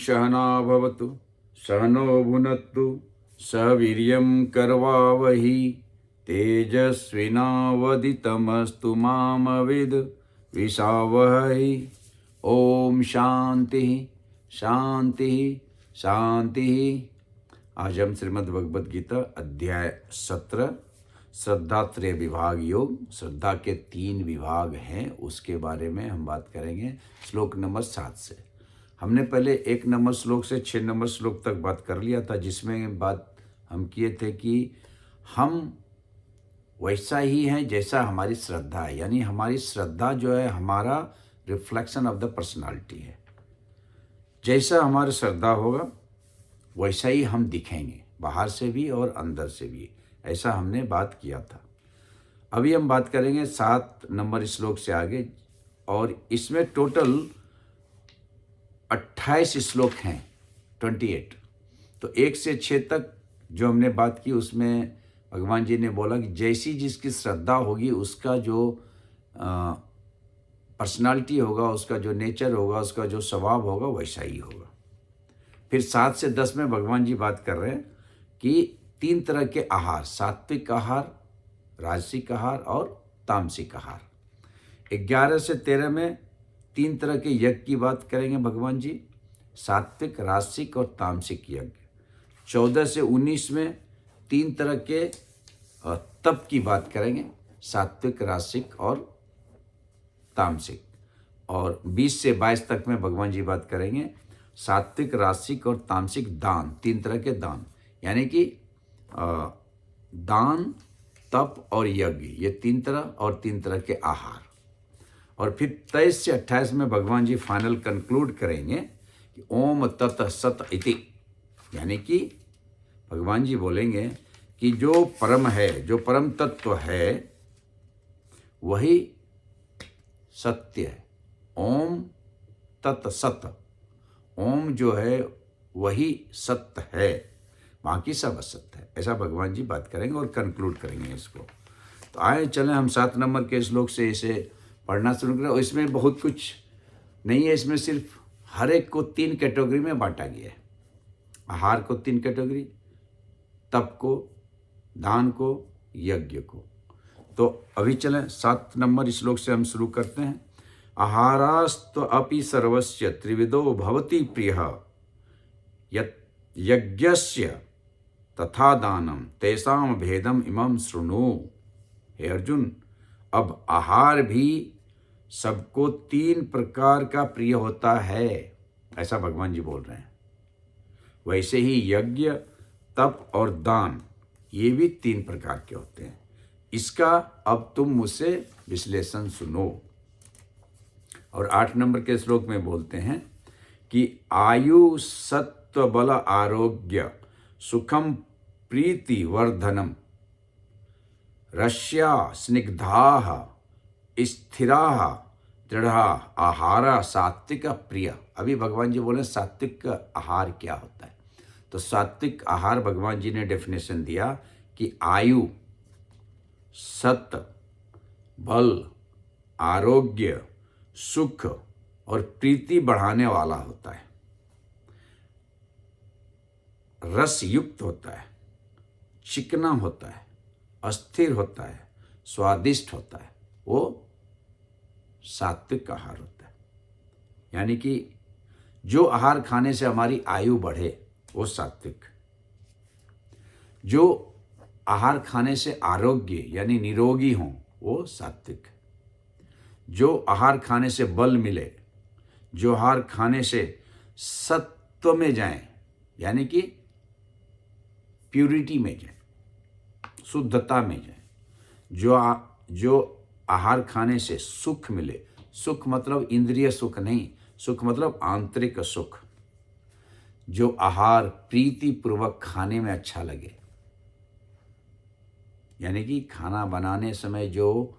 सहना भवतु सहनो भुनक्तु सह वीर्यं करवावहि तेजस्विनावदितमस्तु मामविद विषावहै। ओम शांति शांति शांति। आज हम श्रीमद् भगवद गीता अध्याय 17 श्रद्धा त्रय विभाग योग, श्रद्धा के 3 विभाग हैं, उसके बारे में हम बात करेंगे श्लोक नंबर 7 से। हमने पहले 1 नंबर श्लोक से 6 नंबर श्लोक तक बात कर लिया था, जिसमें बात हम किए थे कि हम वैसा ही हैं जैसा हमारी श्रद्धा है, यानी हमारी श्रद्धा जो है हमारा रिफ्लेक्शन ऑफ द पर्सनालिटी है। जैसा हमारा श्रद्धा होगा वैसा ही हम दिखेंगे, बाहर से भी और अंदर से भी। ऐसा हमने बात किया था। अभी हम बात करेंगे 7 नंबर श्लोक से आगे, और इसमें टोटल 28 श्लोक हैं, 28। तो 1 से 6 तक जो हमने बात की उसमें भगवान जी ने बोला कि जैसी जिसकी श्रद्धा होगी उसका जो पर्सनालिटी होगा, उसका जो नेचर होगा, उसका जो स्वभाव होगा वैसा ही होगा। फिर 7 से 10 में भगवान जी बात कर रहे हैं कि 3 तरह के आहार, सात्विक आहार, राजसिक आहार और तामसिक आहार। 11 से 13 में 3 तरह के यज्ञ की बात करेंगे भगवान जी, सात्विक, राजसिक और तामसिक यज्ञ। 14 से 19 में 3 तरह के तप की बात करेंगे, सात्विक, राजसिक और तामसिक। और 20 से 22 तक में भगवान जी बात करेंगे सात्विक, राजसिक और तामसिक दान, 3 तरह के दान, यानी कि दान, तप और यज्ञ, ये 3 तरह, और 3 तरह के आहार। और फिर 23 से 28 में भगवान जी फाइनल कंक्लूड करेंगे कि ओम तत् सत इति, यानी कि भगवान जी बोलेंगे कि जो परम है, जो परम तत्व है वही सत्य है। ओम तत् सत, ओम जो है वही सत्य है, बाकी सब असत्य है। ऐसा भगवान जी बात करेंगे और कंक्लूड करेंगे इसको। तो आए चलें हम 7 नंबर के श्लोक से इसे पढ़ना शुरू करें। और इसमें बहुत कुछ नहीं है, इसमें सिर्फ हर एक को 3 कैटेगरी में बांटा गया है। आहार को 3 कैटेगरी, तप को, दान को, यज्ञ को। तो अभी चलें 7 नंबर श्लोक से हम शुरू करते हैं। आहारास्त अपि सर्वस्य त्रिविधो भवति प्रियः यज्ञस्य तथा दानम तेषां भेदम इमं शृणु। हे अर्जुन, अब आहार भी सबको 3 प्रकार का प्रिय होता है, ऐसा भगवान जी बोल रहे हैं। वैसे ही यज्ञ, तप और दान ये भी 3 प्रकार के होते हैं। इसका अब तुम मुझसे विश्लेषण सुनो। और 8 नंबर के श्लोक में बोलते हैं कि आयु, सत्व, बल, आरोग्य, सुखम, प्रीति वर्धनम, रस्या, स्निग्धाः, स्थिराः, दृढ़ाः आहारा सात्विक प्रिय। अभी भगवान जी बोले सात्विक आहार क्या होता है। तो सात्विक आहार भगवान जी ने डेफिनेशन दिया कि आयु, सत्व, बल, आरोग्य, सुख और प्रीति बढ़ाने वाला होता है, रस युक्त होता है, चिकना होता है, अस्थिर होता है, स्वादिष्ट होता है, वो सात्विक आहार होता है। यानी कि जो आहार खाने से हमारी आयु बढ़े वो सात्विक, जो आहार खाने से आरोग्य यानी निरोगी हों वो सात्विक, जो आहार खाने से बल मिले, जो आहार खाने से सत्व में जाएं, यानी कि प्यूरिटी में जाएं, शुद्धता में जाएं, जो आहार खाने से सुख मिले, सुख मतलब इंद्रिय सुख नहीं, सुख मतलब आंतरिक सुख, जो आहार प्रीति पूर्वक खाने में अच्छा लगे, यानी कि खाना बनाने समय जो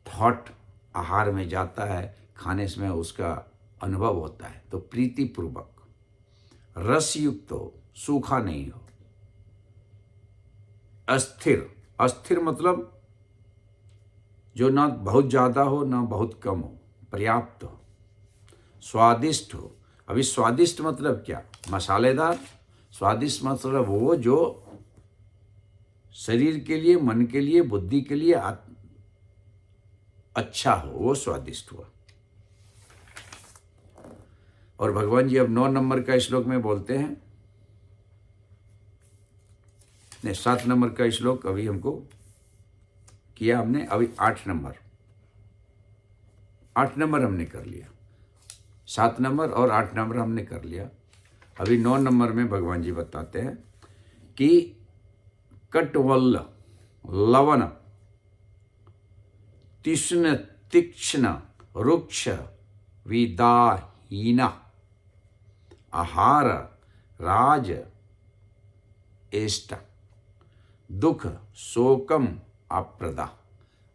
थॉट आहार में जाता है, खाने समय उसका अनुभव होता है, तो प्रीति पूर्वक, रस युक्त हो, सूखा नहीं हो, अस्थिर, अस्थिर मतलब जो ना बहुत ज़्यादा हो ना बहुत कम हो, पर्याप्त हो, स्वादिष्ट हो। अभी स्वादिष्ट मतलब क्या? मसालेदार। स्वादिष्ट मतलब वो जो शरीर के लिए, मन के लिए, बुद्धि के लिए अच्छा हो, वो स्वादिष्ट हुआ। और भगवान जी अब 9 नंबर का श्लोक में बोलते हैं, नहीं 7 नंबर का श्लोक अभी हमको किया हमने, अभी 8 नंबर हमने कर लिया। 7 नंबर और 8 नंबर हमने कर लिया। अभी 9 नंबर में भगवान जी बताते हैं कि कटवल्ल लवण तीक्ष्ण तीक्ष्ण रुक्ष विदाहीना आहार राज एष्ट दुख शोकम अप्रदा।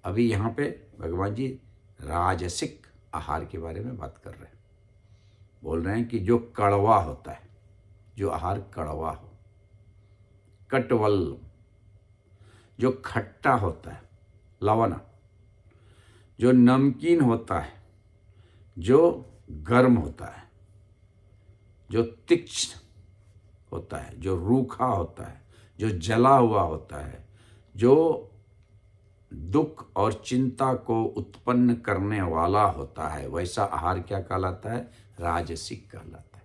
अभी यहाँ पे भगवान जी राजसिक आहार के बारे में बात कर रहे हैं। बोल रहे हैं कि जो कड़वा होता है, जो आहार कड़वा हो, कटवल जो खट्टा होता है, लवण जो नमकीन होता है, जो गर्म होता है, जो तीक्ष्ण होता है, जो रूखा होता है, जो जला हुआ होता है, जो दुख और चिंता को उत्पन्न करने वाला होता है, वैसा आहार क्या कहलाता है? राजसिक कहलाता है।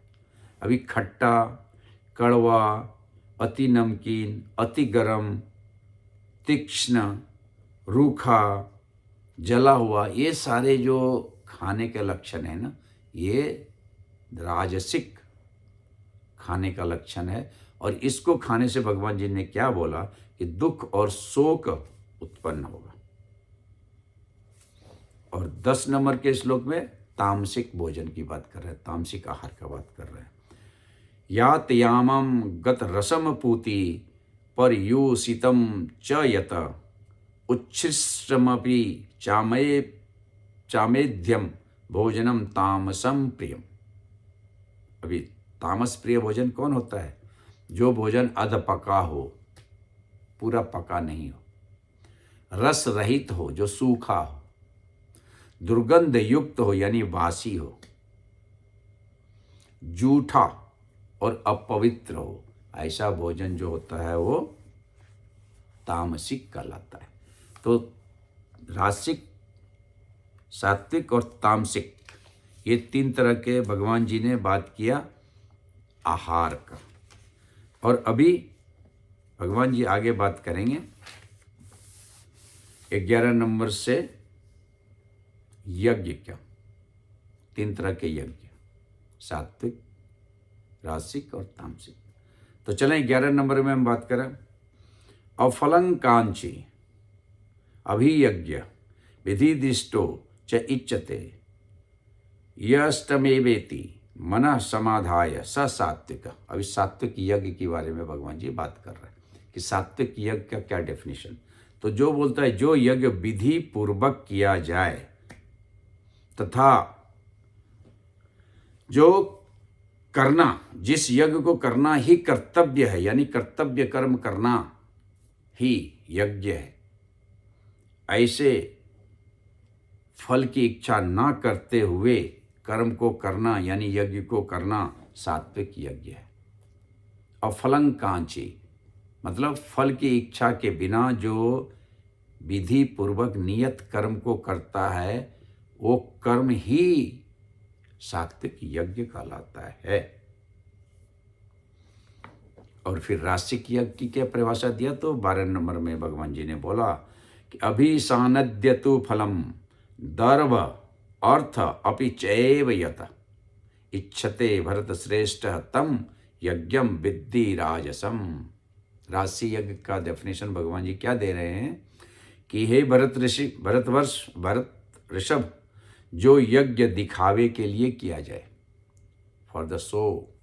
अभी खट्टा, कड़वा, अति नमकीन, अति गरम, तीक्ष्ण, रूखा, जला हुआ, ये सारे जो खाने के लक्षण है ना, ये राजसिक खाने का लक्षण है। और इसको खाने से भगवान जी ने क्या बोला कि दुख और शोक उत्पन्न होगा। और 10 नंबर के श्लोक में तामसिक भोजन की बात कर रहे हैं, तामसिक आहार का बात कर रहे हैं। यात यामम गत रसम पूति परयूषितम च यत उच्छिष्टमपि चामेध्यम भोजनम तामसम प्रियम। अभी तामस प्रिय भोजन कौन होता है? जो भोजन अध पका हो, पूरा पका नहीं हो, रस रहित हो, जो सूखा हो, दुर्गंध युक्त हो यानी बासी हो, जूठा और अपवित्र हो, ऐसा भोजन जो होता है वो तामसिक कहलाता है। तो रासिक, सात्विक और तामसिक, ये 3 तरह के भगवान जी ने बात किया आहार का। और अभी भगवान जी आगे बात करेंगे 11 नंबर से यज्ञ क्या, 3 तरह के यज्ञ, सात्विक, रासिक और तामसिक। तो चलें 11 नंबर में हम बात करें। अफलं कांची अभियज्ञ विधिदिष्टो च इच्छते यष्टमेवेति मनः समाधाय स सात्विक। अभी सात्विक यज्ञ के बारे में भगवान जी बात कर रहे हैं कि सात्विक यज्ञ का क्या डेफिनेशन। तो जो बोलता है जो यज्ञ विधि पूर्वक किया जाए तथा जो करना, जिस यज्ञ को करना ही कर्तव्य है, यानी कर्तव्य कर्म करना ही यज्ञ है, ऐसे फल की इच्छा ना करते हुए कर्म को करना यानी यज्ञ को करना सात्विक यज्ञ है। अफलं कांची मतलब फल की इच्छा के बिना जो विधि पूर्वक नियत कर्म को करता है, वो कर्म ही सात्विक यज्ञ कहलाता है। और फिर रासिक यज्ञ की क्या परिभाषा दिया? तो 12 नंबर में भगवान जी ने बोला कि अभिसानद्यतु फलम दर्भ अर्थ अपि चैव यत इच्छते भरत श्रेष्ठ तम यज्ञम विद्धि राजसम। राशि यज्ञ का डेफिनेशन भगवान जी क्या दे रहे हैं कि हे भरत ऋषभ, जो यज्ञ दिखावे के लिए किया जाए, फॉर द शो,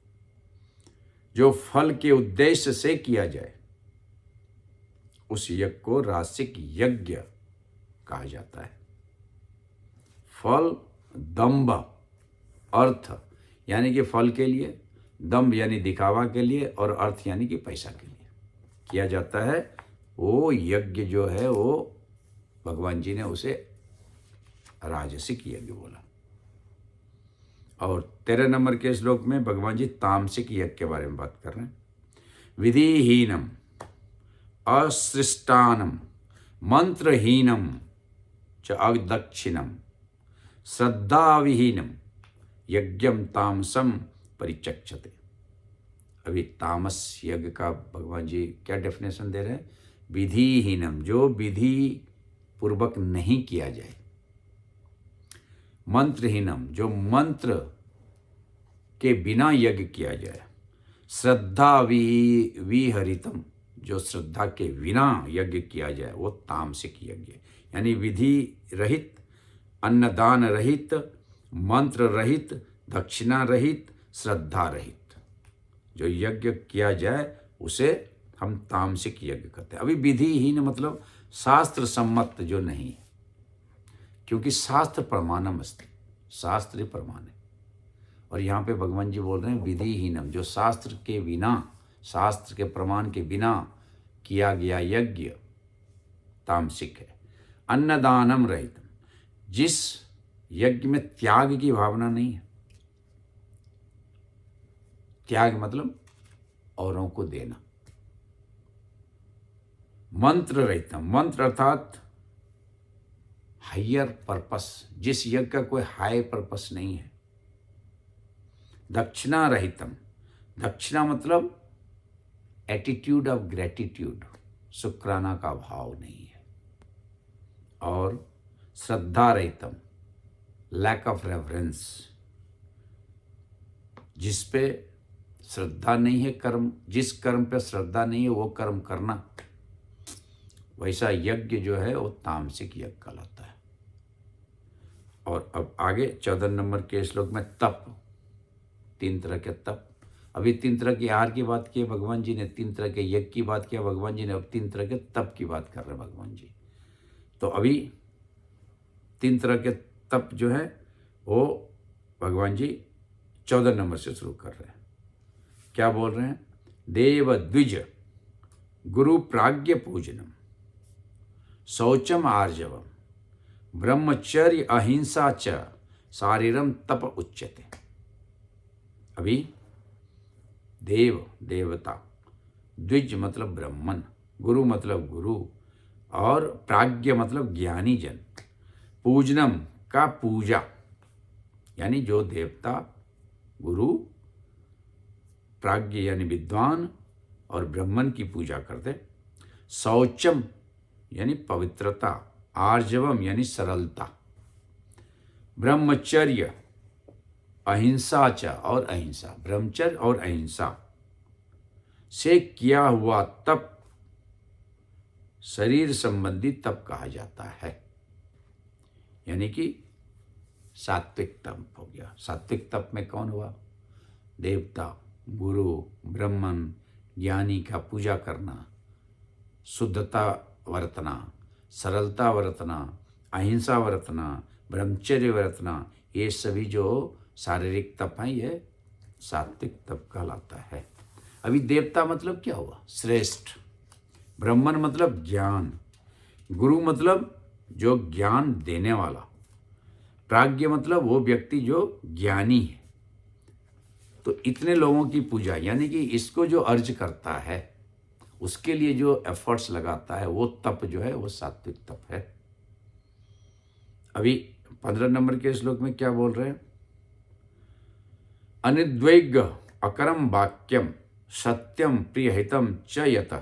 जो फल के उद्देश्य से किया जाए, उस यज्ञ को रासिक यज्ञ कहा जाता है। फल, दंभ, अर्थ यानी कि फल के लिए, दंभ यानी दिखावा के लिए, और अर्थ यानी कि पैसा के लिए किया जाता है, वो यज्ञ जो है वो भगवान जी ने उसे राजसिक यज्ञ बोला। और 13 नंबर के श्लोक में भगवान जी तामसिक यज्ञ के बारे में बात कर रहे हैं। विधिहीनम असृष्टानम मंत्रहीनम च अदक्षिणम श्रद्धाविहीनम यज्ञम तामसम परिचक्षते। अभी तामस यज्ञ का भगवान जी क्या डेफिनेशन दे रहे हैं? विधिहीनम, जो विधि पूर्वक नहीं किया जाए। मंत्रहीनम, जो मंत्र के बिना यज्ञ किया जाए। श्रद्धा विहरितम, जो श्रद्धा के बिना यज्ञ किया जाए वो तामसिक यज्ञ, यानी विधि रहित, अन्नदान रहित, मंत्र रहित, दक्षिणा रहित, श्रद्धा रहित जो यज्ञ किया जाए उसे हम तामसिक यज्ञ कहते हैं। अभी विधिहीन मतलब शास्त्र सम्मत जो नहीं, क्योंकि शास्त्र प्रमाणम अस्ति, शास्त्र प्रमाण है। और यहाँ पे भगवान जी बोल रहे हैं विधिहीनम, जो शास्त्र के बिना, शास्त्र के प्रमाण के बिना किया गया यज्ञ तामसिक है। अन्नदानम रहित, जिस यज्ञ में त्याग की भावना नहीं है। त्याग मतलब औरों को देना। मंत्र रहितम, मंत्र अर्थात हायर पर्पस, जिस यज्ञ का कोई हाई पर्पस नहीं है। दक्षिणा रहितम, दक्षिणा मतलब एटीट्यूड ऑफ ग्रेटिट्यूड, शुक्राना का भाव नहीं है। और श्रद्धा रहितम, लैक ऑफ रेफरेंस, जिस पे श्रद्धा नहीं है, कर्म, जिस कर्म पे श्रद्धा नहीं है वो कर्म करना, वैसा यज्ञ जो है वो तामसिक यज्ञ कहलाता है। और अब आगे 14 नंबर के श्लोक में तप, 3 तरह के तप। अभी 3 तरह की आहार की बात की भगवान जी ने, 3 तरह के यज्ञ की बात किया भगवान जी ने, अब 3 तरह के तप की बात कर रहे हैं भगवान जी। तो अभी 3 तरह के तप जो है वो भगवान जी 14 नंबर से शुरू कर रहे हैं। क्या बोल रहे हैं? देव द्विज गुरु प्राज्ञ पूजनम शौचम आर्जवम ब्रह्मचर्य अहिंसा च शारीरम तप उच्यते। अभी देव देवता, द्विज मतलब ब्राह्मण, गुरु मतलब गुरु, और प्राज्ञ मतलब ज्ञानी जन। पूजनम का पूजा, यानी जो देवता, गुरु, प्राज्ञ यानी विद्वान और ब्राह्मण की पूजा करते। शौचम यानी पवित्रता, आर्जवम यानी सरलता, ब्रह्मचर्य, अहिंसा च और अहिंसा, ब्रह्मचर्य और अहिंसा से किया हुआ तप शरीर संबंधी तप कहा जाता है, यानी कि सात्विक तप हो गया। सात्विक तप में कौन हुआ? देवता, गुरु, ब्राह्मण, ज्ञानी का पूजा करना, शुद्धता वर्तना, सरलता वर्तना, अहिंसा वर्तना, ब्रह्मचर्य वर्तना, ये सभी जो शारीरिक तप हैं ये सात्विक तप कहलाता है। अभी देवता मतलब क्या हुआ? श्रेष्ठ। ब्राह्मण मतलब ज्ञान, गुरु मतलब जो ज्ञान देने वाला, प्राज्ञ मतलब वो व्यक्ति जो ज्ञानी है। तो इतने लोगों की पूजा, यानी कि इसको जो अर्ज करता है, उसके लिए जो एफर्ट्स लगाता है, वो तप जो है वो सात्विक तप है। अभी 15 नंबर के श्लोक में क्या बोल रहे हैं? अनिद्वैग अकरम वाक्यम सत्यम प्रियहितम च यत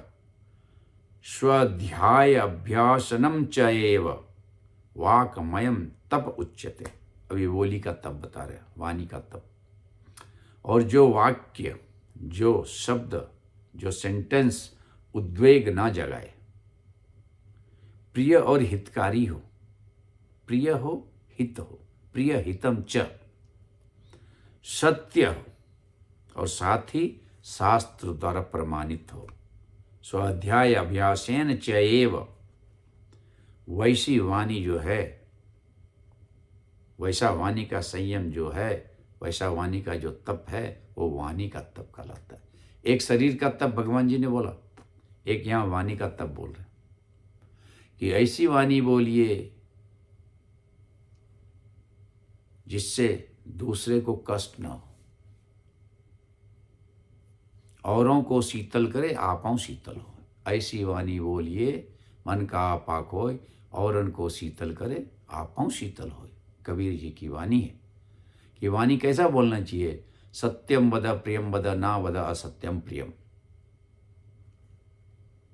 स्वाध्याय अभ्यासनम च एव वाक्मयम तप उच्यते। अभी बोली का तप बता रहे हैं, वाणी का तप। और जो वाक्य, जो शब्द, जो सेंटेंस उद्वेग ना जगाए, प्रिय और हितकारी हो, प्रिय हो, हित हो, प्रिय हितम च, सत्य हो, और साथ ही शास्त्र द्वारा प्रमाणित हो, स्वाध्याय अभ्यासेन च एव, वैसी वाणी जो है, वैसा वाणी का संयम जो है, वैसा वाणी का जो तप है वो वाणी का तप कहलाता है। एक शरीर का तप भगवान जी ने बोला, एक यहाँ वाणी का तप बोल रहे हैं कि ऐसी वाणी बोलिए जिससे दूसरे को कष्ट न हो, औरों को शीतल करे आपों शीतल हो, ऐसी वाणी बोलिए मन का आपा खोय, औरन को शीतल करे आपों शीतल हो। कबीर जी की वाणी है कि वाणी कैसा बोलना चाहिए, सत्यम वद प्रियम वद ना वद असत्यम प्रियम,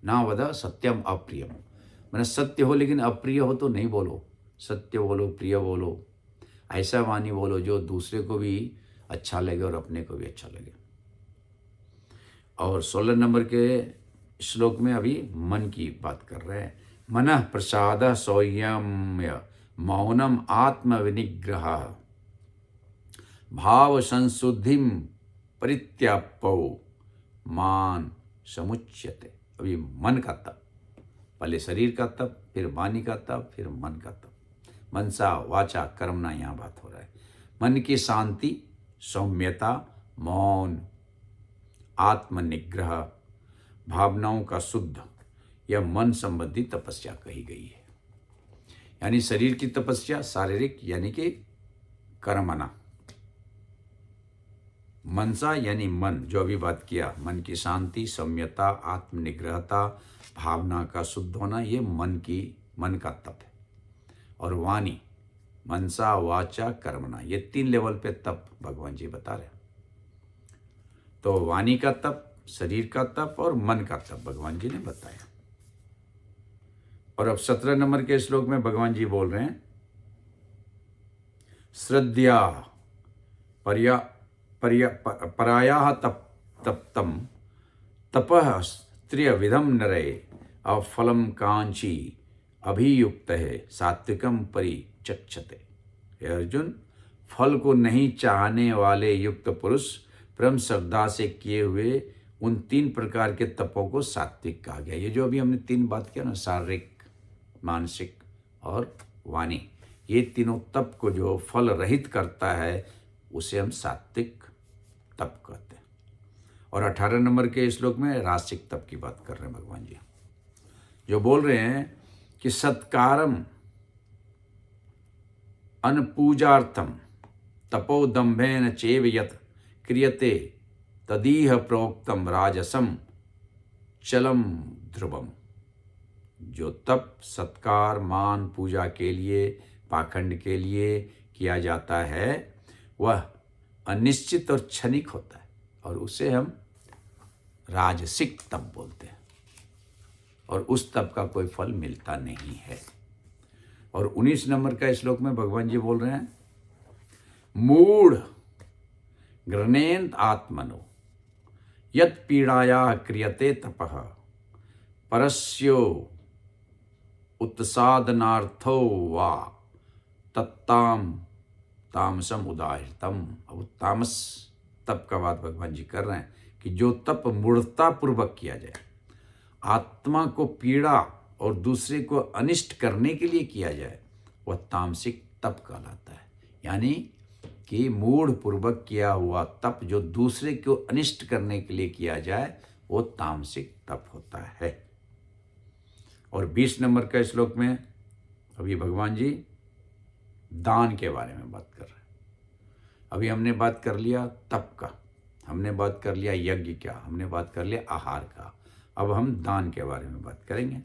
ना वद सत्यम अप्रियम। मैंने सत्य हो लेकिन अप्रिय हो तो नहीं बोलो, सत्य बोलो, प्रिय बोलो, ऐसा वाणी बोलो जो दूसरे को भी अच्छा लगे और अपने को भी अच्छा लगे। और 16 नंबर के श्लोक में अभी मन की बात कर रहे हैं। मनः प्रसाद सौम्य मौनम आत्म विनिग्रह भाव संशुद्धिम परित्यापो मान समुच्यते। अभी मन का तप, पहले शरीर का तप, फिर वाणी का तप, फिर मन का तप। मनसा वाचा कर्मणा यहाँ बात हो रहा है। मन की शांति, सौम्यता, मौन, आत्मनिग्रह, भावनाओं का शुद्ध, यह मन संबंधी तपस्या कही गई है। यानी शरीर की तपस्या शारीरिक यानी कि कर्मणा, मनसा यानी मन, जो अभी बात किया, मन की शांति, सौम्यता, आत्मनिग्रहता, भावना का शुद्ध होना, ये मन का तप है। और वाणी, मनसा वाचा कर्मणा, ये 3 लेवल पे तप भगवान जी बता रहे हैं। तो वाणी का तप, शरीर का तप और मन का तप भगवान जी ने बताया। और अब 17 नंबर के श्लोक में भगवान जी बोल रहे हैं, श्रद्धा परायाः तप्तम तपः त्रिविधम नरे अफलम कांची अभियुक्त है सात्विकम परिचक्षते। हे अर्जुन, फल को नहीं चाहने वाले युक्त पुरुष परम श्रद्धा से किए हुए उन 3 प्रकार के तपों को सात्विक कहा गया। ये जो अभी हमने 3 बात किया ना, शारीरिक, मानसिक और वाणी, ये तीनों तप को जो फल रहित करता है उसे हम सात्विक तप कहते हैं। और 18 नंबर के श्लोक में रासिक तप की बात कर रहे हैं भगवान जी, जो बोल रहे हैं कि सत्कारम अनपूजार्थम तपोदम्भेन चेव यत् क्रियते तदीह प्रोक्तम राजसम चलम ध्रुवम। जो तप सत्कार, मान, पूजा के लिए, पाखंड के लिए किया जाता है वह अनिश्चित और क्षणिक होता है और उसे हम राजसिक तप बोलते हैं और उस तप का कोई फल मिलता नहीं है। और 19 नंबर का श्लोक में भगवान जी बोल रहे हैं, मूढ़ गृह्णेत आत्मनो यत् पीड़ाया क्रियते तपः परस्यो उत्सादनार्थो वा तत्ताम तामसम उदाहृतम। अब तामस तप का बात भगवान जी कर रहे हैं कि जो तप मूढ़ता पूर्वक किया जाए, आत्मा को पीड़ा और दूसरे को अनिष्ट करने के लिए किया जाए, वह तामसिक तप कहलाता है। यानी कि मूढ़ पूर्वक किया हुआ तप जो दूसरे को अनिष्ट करने के लिए किया जाए वो तामसिक तप होता है। और 20 नंबर का श्लोक में अभी भगवान जी दान के बारे में बात कर रहे हैं। अभी हमने बात कर लिया तप का, हमने बात कर लिया यज्ञ का, हमने बात कर लिया आहार का। अब हम दान के बारे में बात करेंगे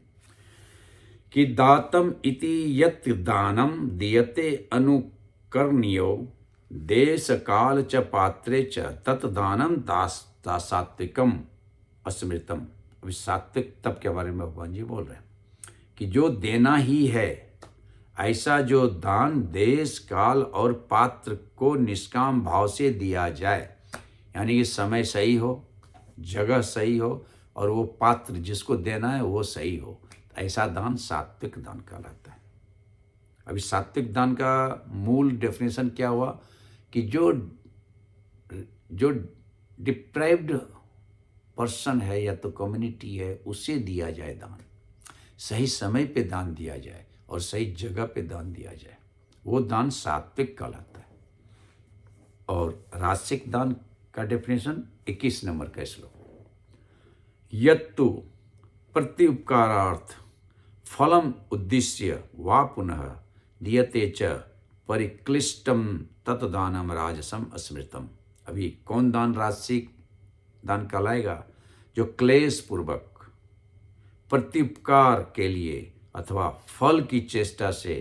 कि दातम इति यत् दानम दीयते अनुकरणीयो देश काल च पात्रे च तत् दानम सात्विकम अस्मृतम। अभी सात्विक तप के बारे में भगवान जी बोल रहे हैं कि जो देना ही है, ऐसा जो दान देश काल और पात्र को निष्काम भाव से दिया जाए, यानी कि समय सही हो, जगह सही हो और वो पात्र जिसको देना है वो सही हो, ऐसा दान सात्विक दान कहलाता है। अभी सात्विक दान का मूल डेफिनेशन क्या हुआ कि जो डिप्राइव्ड पर्सन है या तो कम्युनिटी है उसे दिया जाए दान, सही समय पे दान दिया जाए और सही जगह पे दान दिया जाए, वो दान सात्विक कहलाता है। और रासिक दान का डेफिनेशन 21 नंबर का श्लोक, यत्तु प्रत्युपकारार्थ फलम उद्देश्य वा पुनः दीयते च परिक्लिष्टम तत्दानम राजसम स्मृतम। अभी कौन दान राजसिक दान कहलाएगा? जो क्लेश पूर्वक प्रत्युपकार के लिए अथवा फल की चेष्टा से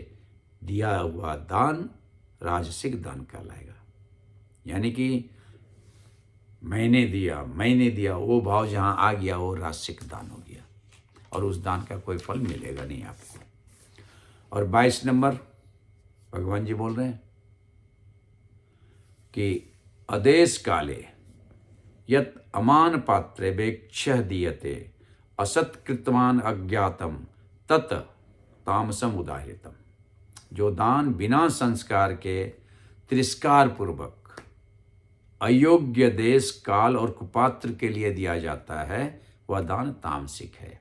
दिया हुआ दान राजसिक दान कहलाएगा। यानी कि मैंने दिया वो भाव जहाँ आ गया वो राजसिक दान हो गया और उस दान का कोई फल मिलेगा नहीं आपको। और 22 नंबर भगवान जी बोल रहे हैं कि अदेश काले यत अमान पात्रे वेक्ष्य दीयते असत्कृतवान अज्ञातम तत् तामसम उदाहृतम। जो दान बिना संस्कार के तिरस्कार पूर्वक अयोग्य देश काल और कुपात्र के लिए दिया जाता है वह दान तामसिक है।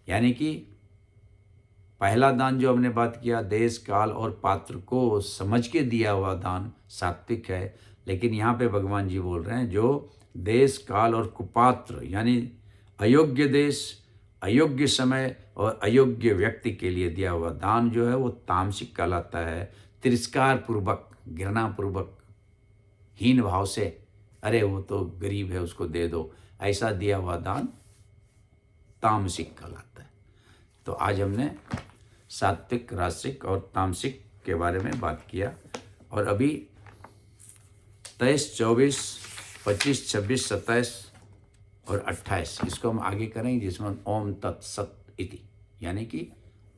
यानी कि पहला दान जो हमने बात किया देश काल और पात्र को समझ के दिया हुआ दान सात्विक है, लेकिन यहाँ पे भगवान जी बोल रहे हैं जो देश काल और कुपात्र यानी अयोग्य देश, अयोग्य समय और अयोग्य व्यक्ति के लिए दिया हुआ दान जो है वो तामसिक कहलाता है। तिरस्कार पूर्वक, घृणा पूर्वक, हीन भाव से, अरे वो तो गरीब है उसको दे दो, ऐसा दिया हुआ दान तामसिक कहलाता है। तो आज हमने सात्विक, राजसिक और तामसिक के बारे में बात किया। और अभी 23, 24, 25, 26, 27 और 28 इसको हम आगे करेंगे, जिसमें ओम तत्सत इति, यानी कि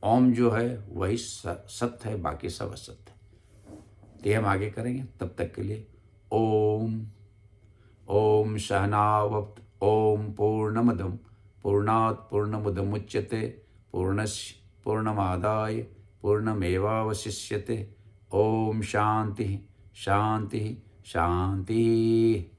ओम जो है वही सत्य है, बाकी सब असत्य है। तो ये हम आगे करेंगे। तब तक के लिए ओम ओम सहनावत ओम पूर्णमदम पूर्णात् पूर्णमुदमुच्यते पूर्णस्य पूर्णमादाय पूर्णमेवावशिष्यते। ओम शांति शांति शांति।